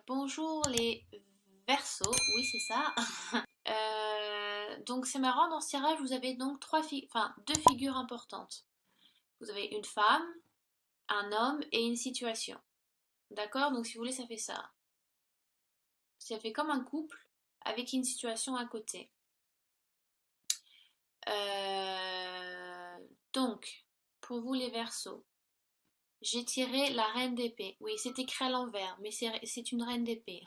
Bonjour les Verseaux, oui c'est ça. Donc c'est marrant, dans ce tirage vous avez donc deux figures importantes. Vous avez une femme, un homme et une situation. D'accord? Donc si vous voulez ça fait ça. Ça fait comme un couple avec une situation à côté. Euh, donc pour vous les Verseaux, j'ai tiré la reine d'épée. Oui, c'est écrit à l'envers, mais c'est une reine d'épée.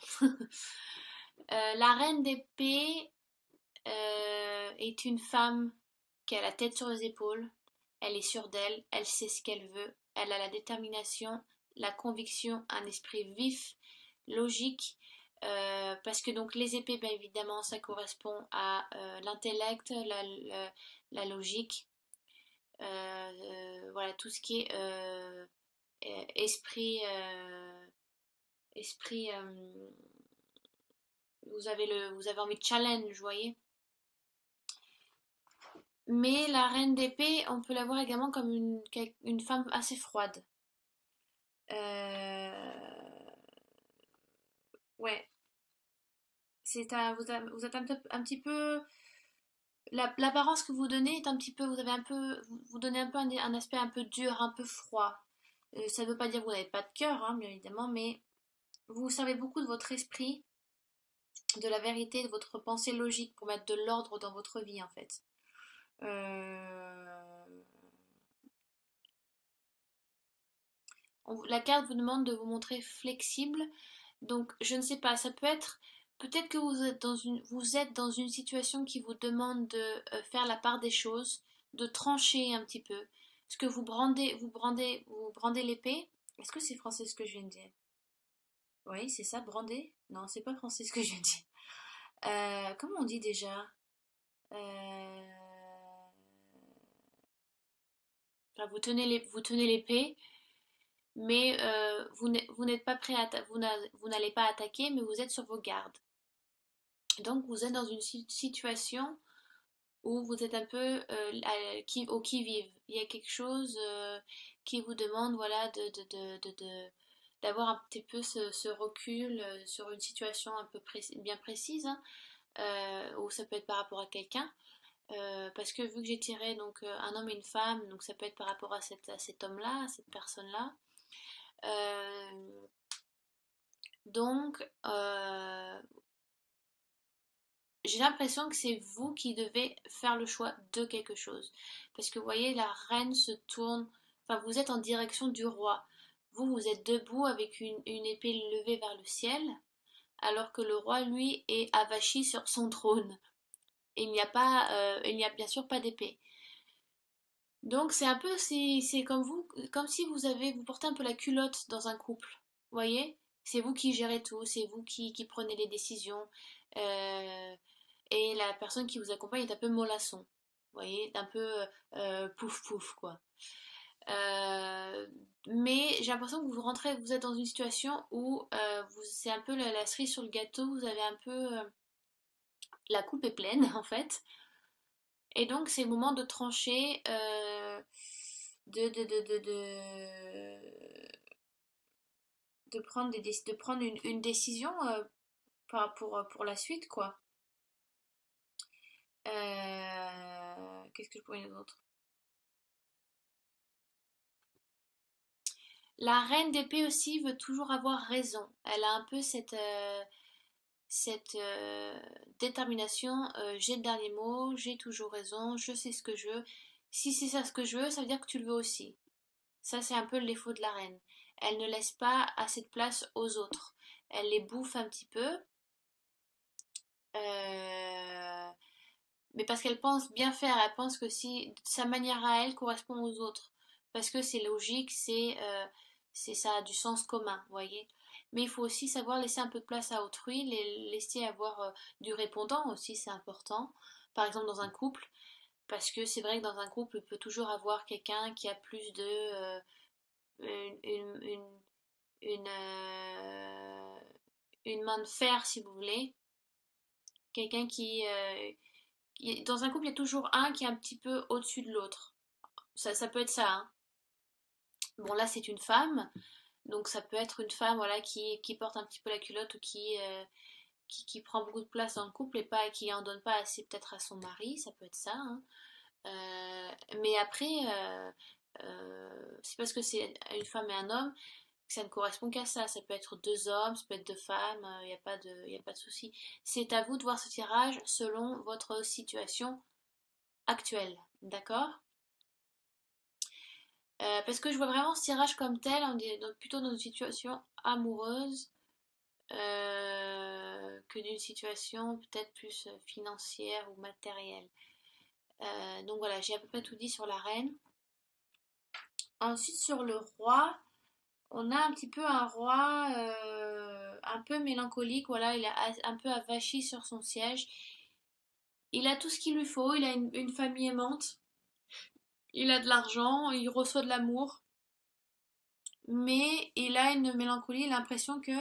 La reine d'épée est une femme qui a la tête sur les épaules, elle est sûre d'elle, elle sait ce qu'elle veut, elle a la détermination, la conviction, un esprit vif, logique, parce que donc les épées, bien évidemment, ça correspond à l'intellect, la logique, voilà tout ce qui est esprit, esprit, vous avez envie de challenge, vous voyez. Mais la reine d'épée, on peut la voir également comme une femme assez froide. Ouais, vous êtes un petit peu. L'apparence que vous donnez est un petit peu. Vous avez un peu. Vous donnez un peu un aspect un peu dur, un peu froid. Ça ne veut pas dire que vous n'avez pas de cœur, hein, bien évidemment, mais vous savez beaucoup de votre esprit, de la vérité, de votre pensée logique pour mettre de l'ordre dans votre vie, en fait. Euh, la carte vous demande de vous montrer flexible. Donc, je ne sais pas, ça peut être. Peut-être que vous êtes dans une situation qui vous demande de faire la part des choses, de trancher un petit peu. Est-ce que vous brandez l'épée? Est-ce que c'est français ce que je viens de dire? Oui, c'est ça, brander? Non, c'est pas français ce que je viens de dire. Comment on dit déjà? Euh, enfin, vous tenez l'épée, mais vous n'êtes pas prêt à vous n'allez pas attaquer, mais vous êtes sur vos gardes. Donc vous êtes dans une situation où vous êtes un peu au qui-vive. Il y a quelque chose qui vous demande voilà, d'avoir un petit peu ce recul sur une situation un peu bien précise, hein, ou ça peut être par rapport à quelqu'un. Parce que vu que j'ai tiré donc un homme et une femme, donc ça peut être par rapport à cet homme-là, à cette personne-là. Euh, donc, j'ai l'impression que c'est vous qui devez faire le choix de quelque chose. Parce que vous voyez, la reine se tourne, enfin vous êtes en direction du roi. Vous êtes debout avec une épée levée vers le ciel, alors que le roi, lui, est avachi sur son trône. Et il n'y a bien sûr pas d'épée. Donc c'est un peu, c'est comme vous, comme si vous portez un peu la culotte dans un couple. Vous voyez? C'est vous qui gérez tout, c'est vous qui prenez les décisions. Euh, et la personne qui vous accompagne est un peu mollasson. Vous voyez? Un peu pouf pouf quoi. Mais j'ai l'impression que vous êtes dans une situation où c'est un peu la cerise sur le gâteau, vous avez un peu la coupe est pleine en fait. Et donc, c'est le moment de trancher, de prendre, de prendre une décision pour la suite, quoi. Qu'est-ce que je pourrais dire d'autre? La reine d'épée aussi veut toujours avoir raison. Elle a un peu cette détermination. J'ai le dernier mot, j'ai toujours raison, je sais ce que je veux. Si c'est ça ce que je veux, ça veut dire que tu le veux aussi. Ça, c'est un peu le défaut de la reine. Elle ne laisse pas assez de place aux autres. Elle les bouffe un petit peu, euh, mais parce qu'elle pense bien faire. Elle pense que si sa manière à elle correspond aux autres, parce que c'est logique, ça a du sens commun, vous voyez. Mais il faut aussi savoir laisser un peu de place à autrui, laisser avoir du répondant aussi, c'est important. Par exemple, dans un couple, parce que c'est vrai que dans un couple, il peut toujours avoir quelqu'un qui a plus de une, une, une, une, euh, une main de fer, si vous voulez. Quelqu'un dans un couple, il y a toujours un qui est un petit peu au-dessus de l'autre. Ça peut être ça, hein. Bon, là, c'est une femme. Donc ça peut être une femme voilà, qui porte un petit peu la culotte ou qui prend beaucoup de place dans le couple et pas, qui en donne pas assez peut-être à son mari, ça peut être ça, hein. Mais après, c'est parce que c'est une femme et un homme que ça ne correspond qu'à ça. Ça peut être deux hommes, ça peut être deux femmes, il n'y a pas de, y a pas de souci. C'est à vous de voir ce tirage selon votre situation actuelle, d'accord? Parce que je vois vraiment ce tirage comme tel, on est plutôt dans une situation amoureuse que d'une situation peut-être plus financière ou matérielle. Donc voilà, j'ai à peu près tout dit sur la reine. Ensuite, sur le roi, on a un petit peu un roi un peu mélancolique, voilà, il est un peu avachi sur son siège. Il a tout ce qu'il lui faut, il a une famille aimante, il a de l'argent, il reçoit de l'amour, mais il a une mélancolie, l'impression que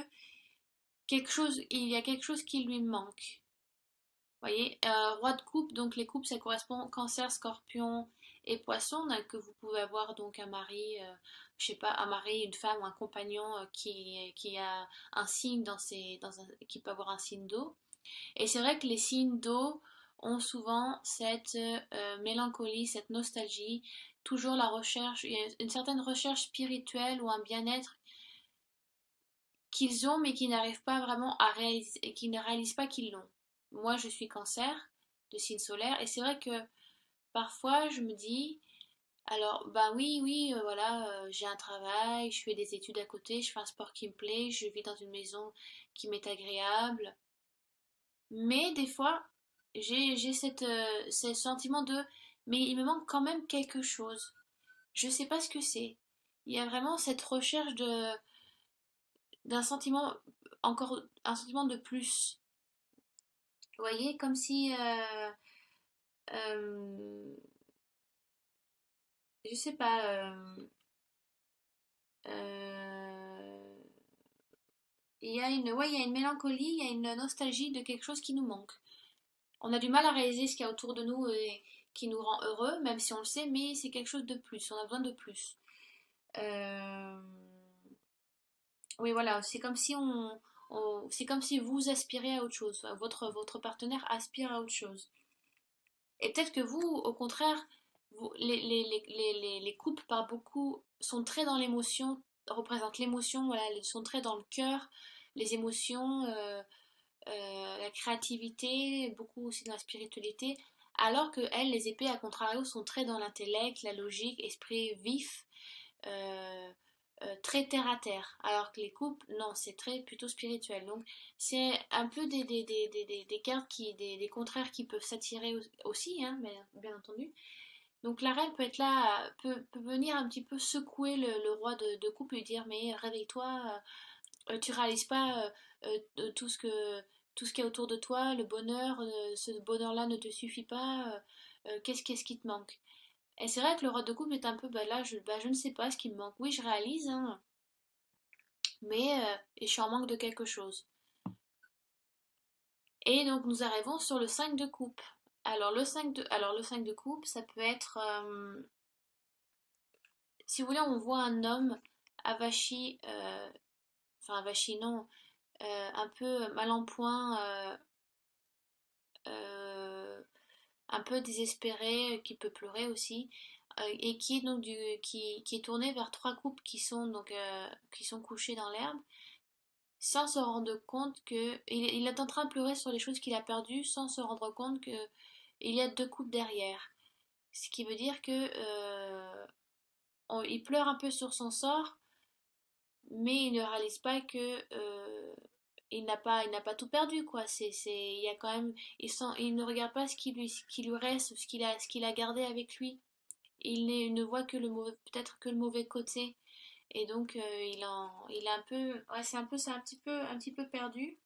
il y a quelque chose qui lui manque. Vous voyez, roi de coupe, donc les coupes, ça correspond cancer, scorpion et poisson, donc, que vous pouvez avoir donc un mari, je sais pas, un mari, une femme ou un compagnon qui a un signe qui peut avoir un signe d'eau. Et c'est vrai que les signes d'eau ont souvent cette mélancolie, cette nostalgie, toujours la recherche, il y a une certaine recherche spirituelle ou un bien-être qu'ils ont mais qui n'arrivent pas vraiment à réaliser et qui ne réalisent pas qu'ils l'ont. Moi, je suis cancer de signe solaire et c'est vrai que parfois je me dis alors bah oui oui voilà j'ai un travail, je fais des études à côté, je fais un sport qui me plaît, je vis dans une maison qui m'est agréable, mais des fois j'ai ce sentiment de mais il me manque quand même quelque chose. Je sais pas ce que c'est. Il y a vraiment cette recherche d'un sentiment encore un sentiment de plus. Vous voyez, comme si euh, je sais pas euh, il y a une ouais, il y a une mélancolie, il y a une nostalgie de quelque chose qui nous manque. On a du mal à réaliser ce qu'il y a autour de nous et qui nous rend heureux, même si on le sait, mais c'est quelque chose de plus, on a besoin de plus. Euh, oui, voilà, c'est comme si c'est comme si vous aspirez à autre chose, votre partenaire aspire à autre chose. Et peut-être que vous, au contraire, les couples par beaucoup sont très dans l'émotion, représentent l'émotion, voilà, sont très dans le cœur, les émotions, la créativité, beaucoup aussi dans la spiritualité, alors que elles, les épées, à contrario, sont très dans l'intellect, la logique, esprit vif, euh, très terre à terre, alors que les couples, non, c'est très plutôt spirituel. Donc c'est un peu des cartes des contraires qui peuvent s'attirer aussi, hein, bien entendu. Donc la reine peut être là, peut venir un petit peu secouer le roi de couple et lui dire mais réveille-toi, tu réalises pas tout ce qu'il y a autour de toi, le bonheur, ce bonheur-là ne te suffit pas, qu'est-ce qui te manque? Et c'est vrai que le roi de coupe est un peu, bah là, je ne sais pas ce qui me manque. Oui, je réalise, hein, mais et je suis en manque de quelque chose. Et donc nous arrivons sur le 5 de coupe. Alors le 5 de coupe, ça peut être, si vous voulez, on voit un homme avachi, enfin avachi non, un peu mal en point, euh, un peu désespéré, qui peut pleurer aussi, et qui est donc qui est tourné vers trois couples qui sont couchés dans l'herbe, sans se rendre compte que il est en train de pleurer sur les choses qu'il a perdues, sans se rendre compte que il y a deux couples derrière. Ce qui veut dire que il pleure un peu sur son sort, mais il ne réalise pas que il n'a pas tout perdu quoi. Il y a quand même, il ne regarde pas ce qui lui reste, ce qu'il a gardé avec lui. Il ne voit que le mauvais, peut-être que le mauvais côté. Et donc il est un peu, ouais, c'est un petit peu perdu.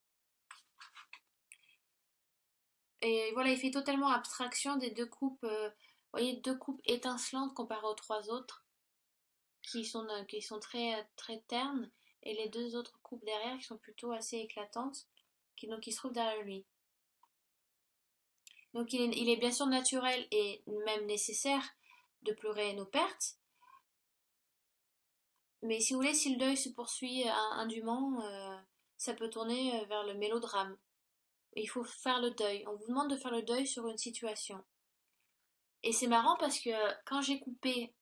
Et voilà, il fait totalement abstraction des deux coupes, vous voyez, deux coupes étincelantes comparées aux trois autres, qui sont très, très ternes, et les deux autres coupes derrière qui sont plutôt assez éclatantes, qui se trouvent derrière lui. Donc il est bien sûr naturel et même nécessaire de pleurer nos pertes, Mais si vous voulez, si le deuil se poursuit indûment, ça peut tourner vers le mélodrame. Il faut faire le deuil. On vous demande de faire le deuil sur une situation. Et c'est marrant parce que quand j'ai coupé,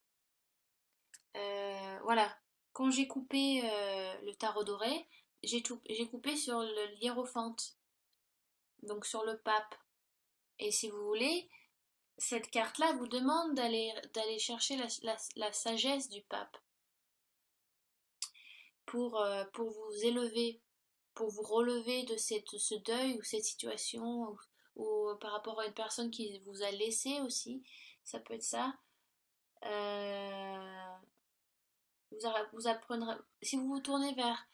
voilà, quand j'ai coupé le tarot doré, j'ai coupé sur le hiérophante, donc sur le pape. Et si vous voulez, cette carte-là vous demande d'aller chercher la sagesse du pape pour vous élever, pour vous relever de ce deuil ou cette situation ou par rapport à une personne qui vous a laissé aussi, ça peut être ça. Euh, vous apprendrez, si vous vous tournez vers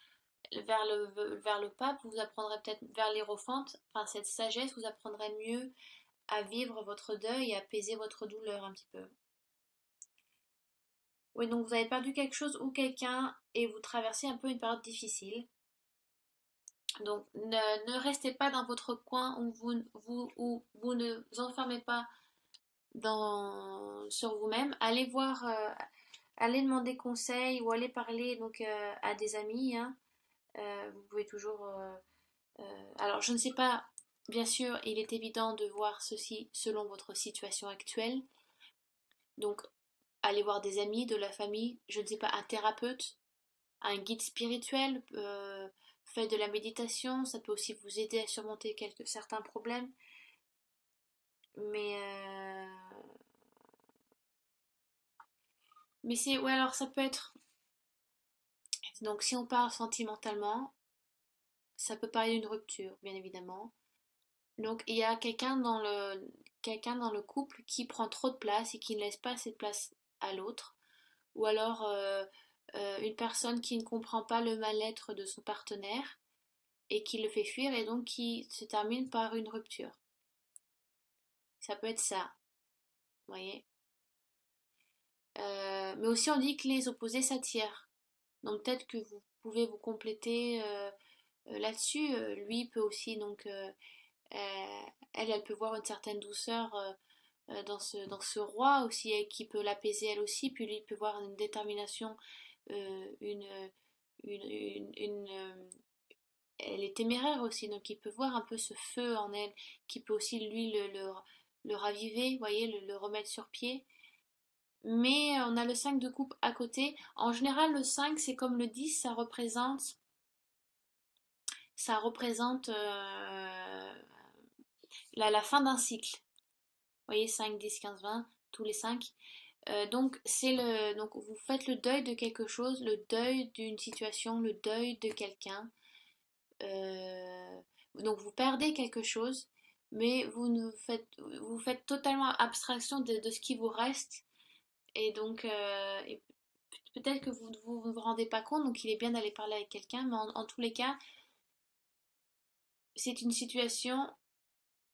le pape, vous apprendrez peut-être vers l'hiérophante, enfin cette sagesse, vous apprendrez mieux à vivre votre deuil et apaiser votre douleur un petit peu. Oui, donc vous avez perdu quelque chose ou quelqu'un et vous traversez un peu une période difficile. Donc ne restez pas dans votre coin où vous ne vous enfermez pas sur vous-même. Allez voir, allez demander conseil ou allez parler donc à des amis, hein. Vous pouvez toujours. Alors je ne sais pas, bien sûr, il est évident de voir ceci selon votre situation actuelle. Donc allez voir des amis, de la famille, je ne sais pas, un thérapeute, un guide spirituel, faites de la méditation, ça peut aussi vous aider à surmonter certains problèmes. Mais, mais c'est, ouais, alors ça peut être, donc si on parle sentimentalement, ça peut parler d'une rupture, bien évidemment. Donc il y a quelqu'un dans le couple qui prend trop de place et qui ne laisse pas assez de place à l'autre. Ou alors une personne qui ne comprend pas le mal-être de son partenaire et qui le fait fuir et donc qui se termine par une rupture. Ça peut être ça, vous voyez. Mais aussi on dit que les opposés s'attirent. Donc peut-être que vous pouvez vous compléter là-dessus. Lui peut aussi donc elle peut voir une certaine douceur dans ce roi aussi qui peut l'apaiser elle aussi. Puis lui peut voir une détermination, une, elle est téméraire aussi, donc il peut voir un peu ce feu en elle, qui peut aussi lui le raviver, vous voyez, le remettre sur pied. Mais on a le 5 de coupe à côté. En général, le 5 c'est comme le 10, ça représente la fin d'un cycle. Vous voyez, 5, 10, 15, 20, tous les 5. Donc vous faites le deuil de quelque chose, le deuil d'une situation, le deuil de quelqu'un. Euh, donc vous perdez quelque chose, mais vous faites totalement abstraction de ce qui vous reste. Et donc peut-être que vous ne vous rendez pas compte, donc il est bien d'aller parler avec quelqu'un, mais en tous les cas, c'est une situation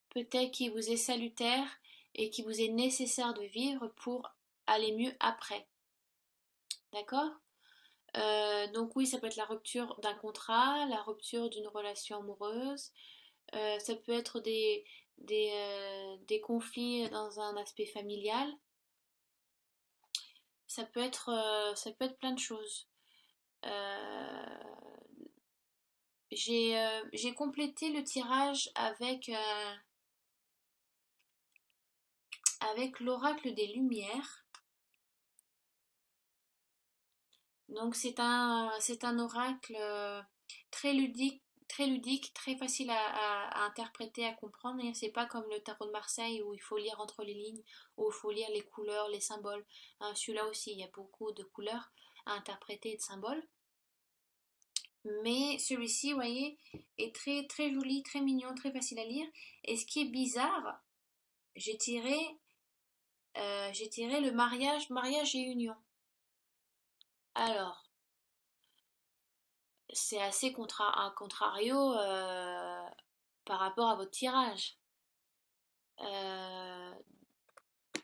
peut-être qui vous est salutaire et qui vous est nécessaire de vivre pour aller mieux après. D'accord? Donc oui, ça peut être la rupture d'un contrat, la rupture d'une relation amoureuse, ça peut être des conflits dans un aspect familial, ça peut être plein de choses. Euh, j'ai complété le tirage avec l'oracle des Lumières. Donc c'est un oracle très ludique, très facile à interpréter, à comprendre. C'est pas comme le tarot de Marseille où il faut lire entre les lignes, où il faut lire les couleurs, les symboles. Hein, celui-là aussi, il y a beaucoup de couleurs à interpréter et de symboles. Mais celui-ci, vous voyez, est très très joli, très mignon, très facile à lire. Et ce qui est bizarre, j'ai tiré, j'ai tiré le mariage et union. Alors, c'est assez un contrario par rapport à votre tirage. Euh,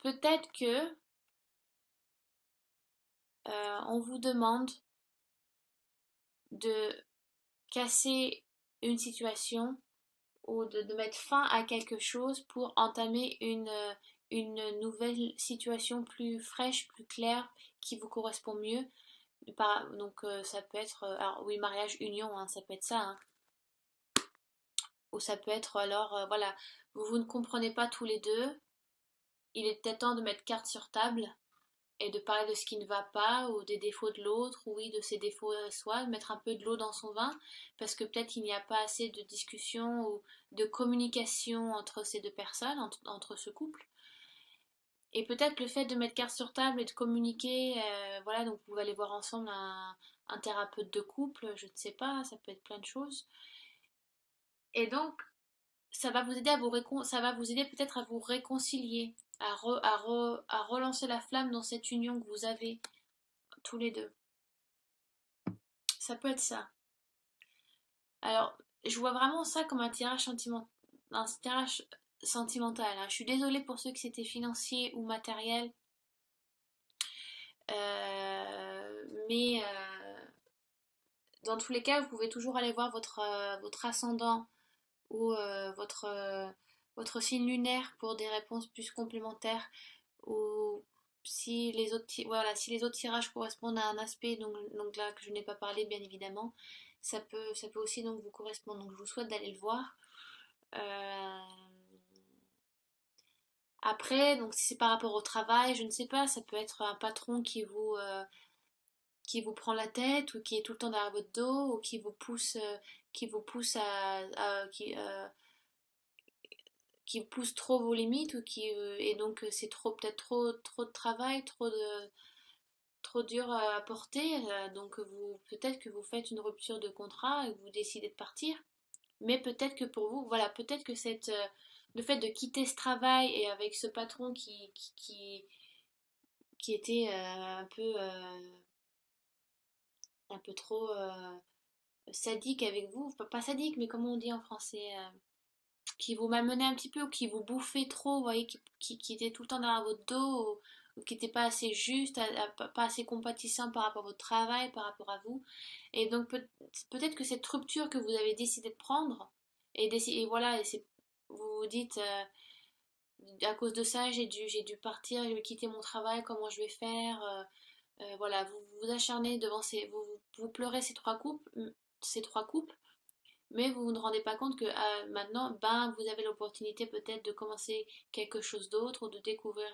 Peut-être que on vous demande de casser une situation ou de mettre fin à quelque chose pour entamer une nouvelle situation plus fraîche, plus claire, qui vous correspond mieux. Donc ça peut être, alors oui, mariage, union, hein, ça peut être ça, hein. Ou ça peut être alors, voilà, vous ne comprenez pas tous les deux, il est peut-être temps de mettre carte sur table et de parler de ce qui ne va pas ou des défauts de l'autre, ou oui, de ses défauts à soi, de mettre un peu de l'eau dans son vin, parce que peut-être il n'y a pas assez de discussion ou de communication entre ces deux personnes, entre ce couple. Et peut-être le fait de mettre carte sur table et de communiquer, voilà, donc vous allez voir ensemble un thérapeute de couple, je ne sais pas, ça peut être plein de choses. Et donc, ça va vous aider ça va vous aider peut-être à vous réconcilier, à relancer la flamme dans cette union que vous avez tous les deux. Ça peut être ça. Alors, je vois vraiment ça comme un tirage sentimental, hein. Je suis désolée pour ceux que c'était financier ou matériel, mais dans tous les cas, vous pouvez toujours aller voir votre ascendant ou votre signe lunaire pour des réponses plus complémentaires. Ou si les voilà, si les autres tirages correspondent à un aspect, donc là que je n'ai pas parlé, bien évidemment, ça peut aussi donc vous correspondre. Donc je vous souhaite d'aller le voir. Euh, Après, donc si c'est par rapport au travail, je ne sais pas, ça peut être un patron qui vous prend la tête ou qui est tout le temps derrière votre dos ou qui vous pousse qui pousse trop vos limites ou et donc c'est peut-être trop de travail, trop dur à porter, donc peut-être que vous faites une rupture de contrat et que vous décidez de partir, mais peut-être que pour vous, voilà, peut-être que le fait de quitter ce travail et avec ce patron qui était un peu trop sadique avec vous, pas sadique, mais comment on dit en français, qui vous malmenait un petit peu ou qui vous bouffait trop, vous voyez, qui était tout le temps derrière votre dos ou qui n'était pas assez juste, pas assez compatissant par rapport à votre travail, par rapport à vous. Et donc peut-être que cette rupture que vous avez décidé de prendre, et voilà, vous vous dites, à cause de ça, j'ai dû partir, j'ai dû quitter mon travail, comment je vais faire, voilà, vous vous acharnez devant vous pleurez ces trois coupes, mais vous ne rendez pas compte que maintenant, ben, vous avez l'opportunité peut-être de commencer quelque chose d'autre ou de découvrir,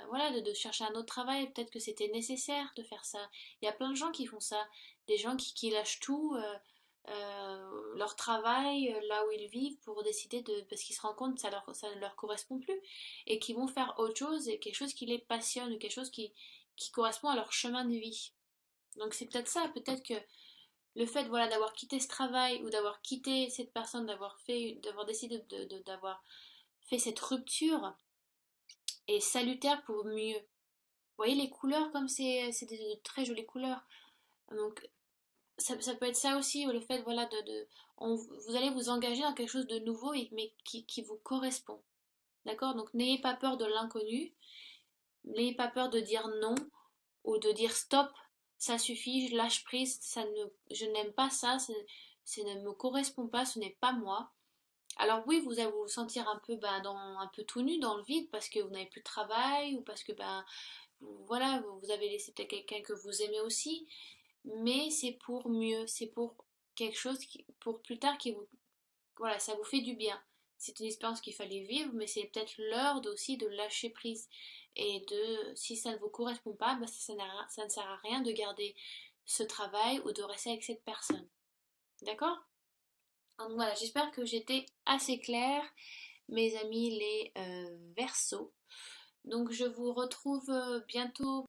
voilà, de chercher un autre travail. Peut-être que c'était nécessaire de faire ça. Il y a plein de gens qui font ça, des gens qui lâchent tout, leur travail, là où ils vivent, pour décider parce qu'ils se rendent compte que ça ne leur correspond plus et qui vont faire autre chose, et quelque chose qui les passionne, ou quelque chose qui correspond à leur chemin de vie. Donc c'est peut-être ça, peut-être que le fait, voilà, d'avoir quitté ce travail ou d'avoir quitté cette personne, d'avoir décidé d'avoir fait cette rupture est salutaire pour mieux. Vous voyez les couleurs comme c'est de très jolies couleurs. Donc ça peut être ça aussi, le fait, voilà, vous allez vous engager dans quelque chose de nouveau, mais qui vous correspond. D'accord? Donc n'ayez pas peur de l'inconnu, n'ayez pas peur de dire non ou de dire stop, ça suffit, je lâche prise, je n'aime pas ça ne me correspond pas, ce n'est pas moi. Alors oui, vous allez vous sentir un peu, un peu tout nu dans le vide parce que vous n'avez plus de travail ou parce que voilà, vous avez laissé peut-être quelqu'un que vous aimez aussi, mais c'est pour mieux, c'est pour quelque chose pour plus tard voilà, ça vous fait du bien. C'est une expérience qu'il fallait vivre, mais c'est peut-être l'heure aussi de lâcher prise. Et si ça ne vous correspond pas, ça ne sert à rien de garder ce travail ou de rester avec cette personne. D'accord? Donc voilà, j'espère que j'étais assez claire, mes amis les Verseaux. Donc je vous retrouve bientôt